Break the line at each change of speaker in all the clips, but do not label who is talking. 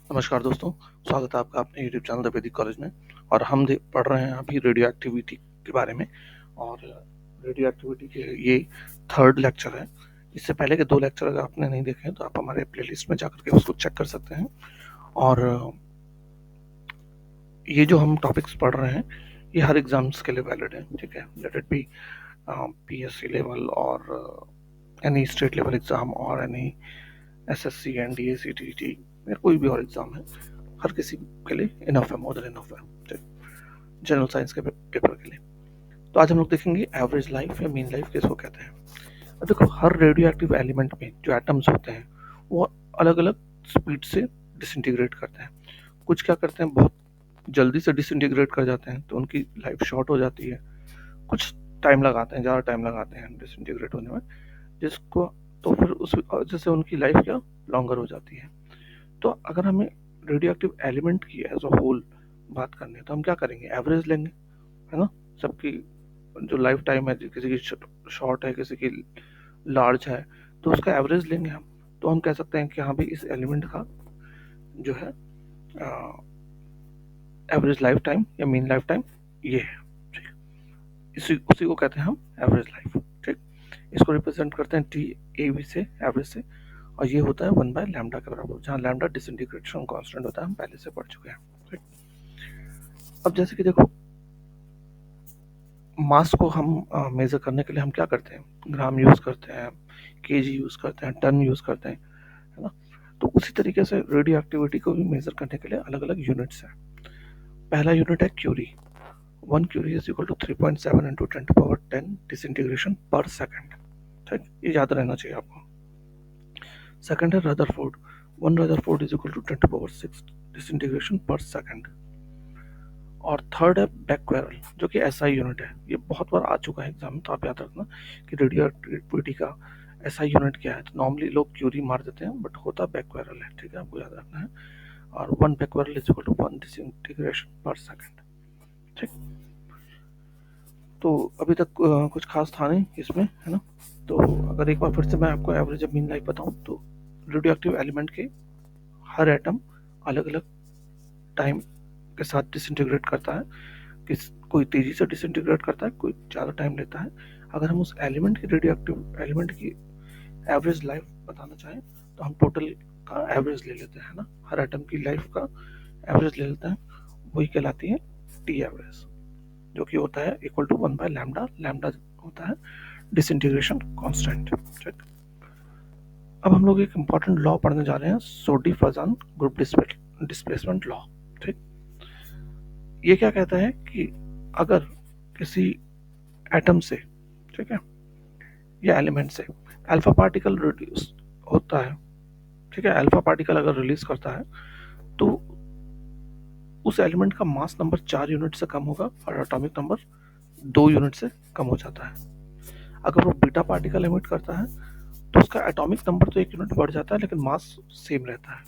नमस्कार दोस्तों, स्वागत है आपका अपने यूट्यूब चैनल द वैदिक कॉलेज में। और हम पढ़ रहे हैं अभी रेडियो एक्टिविटी के बारे में। और रेडियो एक्टिविटी के ये थर्ड लेक्चर है। इससे पहले के 2 लेक्चर अगर आपने नहीं देखे हैं तो आप हमारे प्लेलिस्ट में जाकर के उसको चेक कर सकते हैं। और ये जो हम टॉपिक्स पढ़ रहे हैं ये हर एग्जाम्स के लिए वैलिड है, ठीक है। Let it be PSC level और एनी स्टेट लेवल एग्जाम और एनी SSC NDA CTT या कोई भी और एग्जाम है, हर किसी के लिए इनफ है, मोर देन इनफ है जनरल साइंस के पेपर के लिए। तो आज हम लोग देखेंगे एवरेज लाइफ या मीन लाइफ किसको कहते हैं। अब देखो, हर रेडियो एक्टिव एलिमेंट में जो एटम्स होते हैं वो अलग अलग स्पीड से डिसइंटीग्रेट करते हैं। कुछ क्या करते हैं, बहुत जल्दी से डिसइंटीग्रेट कर जाते हैं तो उनकी लाइफ शॉर्ट हो जाती है। कुछ टाइम लगाते हैं, ज़्यादा टाइम लगाते हैं डिसइंटीग्रेट होने में, जिसको तो फिर उस वजह से उनकी लाइफ क्या लॉन्गर हो जाती है। तो अगर हमें रेडियो एक्टिव एलिमेंट की एज अ होल बात करनी है तो हम क्या करेंगे, एवरेज लेंगे, है ना। सबकी जो लाइफ टाइम है, किसी की शॉर्ट है, किसी की लार्ज है, तो उसका एवरेज लेंगे हम। तो हम कह सकते हैं कि हाँ भाई, इस एलिमेंट का जो है एवरेज लाइफ टाइम या मीन लाइफ टाइम ये है, ठीक। उसी को कहते हैं हम एवरेज लाइफ, ठीक। इसको रिप्रेजेंट करते हैं TAV से, एवरेज से। और ये होता है 1/λ के बराबर, जहाँ लैम्डा डिसइंटीग्रेशन कांस्टेंट होता है, हम पहले से पढ़ चुके हैं, ठीक। अब जैसे कि देखो, मास को हम मेजर करने के लिए हम क्या करते हैं, ग्राम यूज करते हैं, केजी यूज करते हैं, टन यूज करते हैं, है ना। तो उसी तरीके से रेडियो एक्टिविटी को भी मेजर करने के लिए अलग अलग यूनिट्स हैं। पहला यूनिट है curie. 1 curie is equal to 3.7 into 10⁻10 disintegration per second, ठीक। ये याद रहना चाहिए आपको। सेकेंड है Rutherford. 1 Rutherford is equal to 10⁻6 disintegration per second. और थर्ड है बैक्वेरल, जो कि SI यूनिट है। ये बहुत बार आ चुका है एग्जाम में, तो आप याद रखना कि रेडियो एक्टिविटी का SI यूनिट क्या है। तो नॉर्मली लोग क्यूरी मार देते हैं, बट होता बैक्वेरल है, ठीक है, आपको याद रखना है। और 1 becquerel is equal to 1 disintegration per second, ठीक। तो अभी तक कुछ खास था नहीं इसमें, है ना। तो अगर एक बार फिर से मैं आपको एवरेज ऑफ मीन लाइफ बताऊं तो रेडियो एक्टिव एलिमेंट के हर एटम अलग अलग टाइम के साथ डिसइंटीग्रेट करता है। कोई तेजी से डिसइंटीग्रेट करता है, कोई ज़्यादा टाइम लेता है। अगर हम उस एलिमेंट की रेडियो एक्टिव एलिमेंट की एवरेज लाइफ बताना चाहें तो हम टोटल का एवरेज ले लेते हैं ना, हर एटम की लाइफ का एवरेज ले लेते हैं। वही कहलाती है टी एवरेज, जो कि होता है इक्वल टू 1/λ। लैम्डा होता है डिसइंटीग्रेशन कांस्टेंट, ठीक। अब हम लोग एक इम्पॉर्टेंट लॉ पढ़ने जा रहे हैं, सोडी-फजन ग्रुप डिस्प्लेसमेंट लॉ, ठीक। ये क्या कहता है कि अगर किसी एटम से, ठीक है, या एलिमेंट से अल्फा पार्टिकल रिड्यूस होता है, ठीक है, अल्फा पार्टिकल अगर रिलीज करता है तो उस एलिमेंट का मास नंबर 4 यूनिट से कम होगा और एटॉमिक नंबर 2 यूनिट से कम हो जाता है। अगर वो बीटा पार्टिकल एमिट करता है तो उसका एटॉमिक नंबर तो 1 यूनिट बढ़ जाता है लेकिन मास सेम रहता है।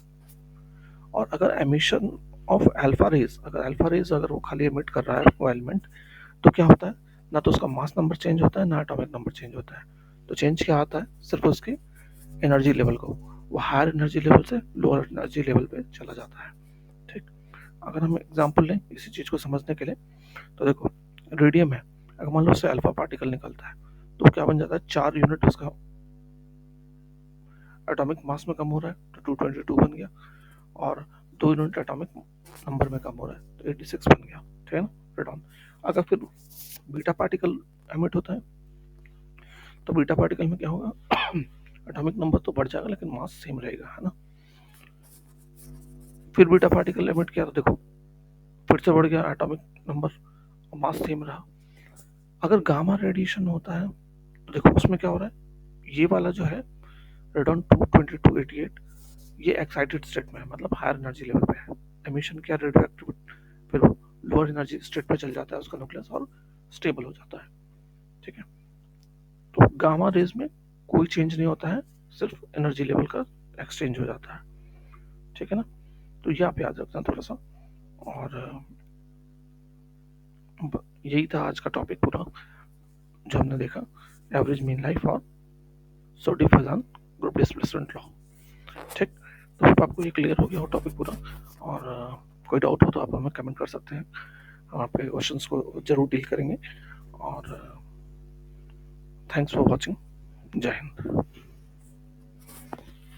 और अगर एमिशन ऑफ अल्फा रेज, अगर वो खाली एमिट कर रहा है वो एलिमेंट, तो क्या होता है, ना तो उसका मास नंबर चेंज होता है ना एटॉमिक नंबर चेंज होता है। तो चेंज क्या आता है, सिर्फ उसकी एनर्जी लेवल को, वो हायर एनर्जी लेवल से लोअर एनर्जी लेवल पे चला जाता है, ठीक। अगर हम एग्जांपल लें इसी चीज़ को समझने के लिए, तो देखो, रेडियम है, अगर मान लो उससे अल्फा पार्टिकल निकलता है तो क्या बन जाता है, 4 यूनिट उसका एटॉमिक मास में कम हो रहा है तो 222 बन गया, और 2 यूनिट एटॉमिक नंबर में कम हो रहा है तो 86 बन गया, ठीक है ना, प्रोटॉन। अगर फिर बीटा पार्टिकल एमिट होता है तो बीटा पार्टिकल में क्या होगा, एटॉमिक नंबर तो बढ़ जाएगा लेकिन मास सेम रहेगा, है ना। फिर बीटा पार्टिकल एमिट किया तो देखो फिर से बढ़ गया एटॉमिक नंबर और मास सेम रहा। अगर गामा रेडिएशन होता है तो देखो उसमें क्या हो रहा है, ये वाला जो है रेडॉन 22288, ये एक्साइटेड स्टेट में है, मतलब हायर एनर्जी लेवल पे है। एमिशन क्या, रेडियो एक्टिव, फिर वो लोअर एनर्जी स्टेट पे चल जाता है उसका न्यूक्लियस और स्टेबल हो जाता है, ठीक है। तो गामा रेज में कोई चेंज नहीं होता है, सिर्फ एनर्जी लेवल का एक्सचेंज हो जाता है, ठीक है ना। तो ये आप याद रखना थोड़ा सा। और यही था आज का टॉपिक पूरा जो हमने देखा, एवरेज मीन लाइफ और सोडी-फजन ग्रुप डिस्प्लेसमेंट लॉ, ठीक। तो होप आपको ये क्लियर हो गया हो टॉपिक पूरा। और कोई डाउट हो तो आप हमें कमेंट कर सकते हैं, हम आपके क्वेश्चंस को ज़रूर डील करेंगे। और थैंक्स फॉर वॉचिंग। जय हिंद।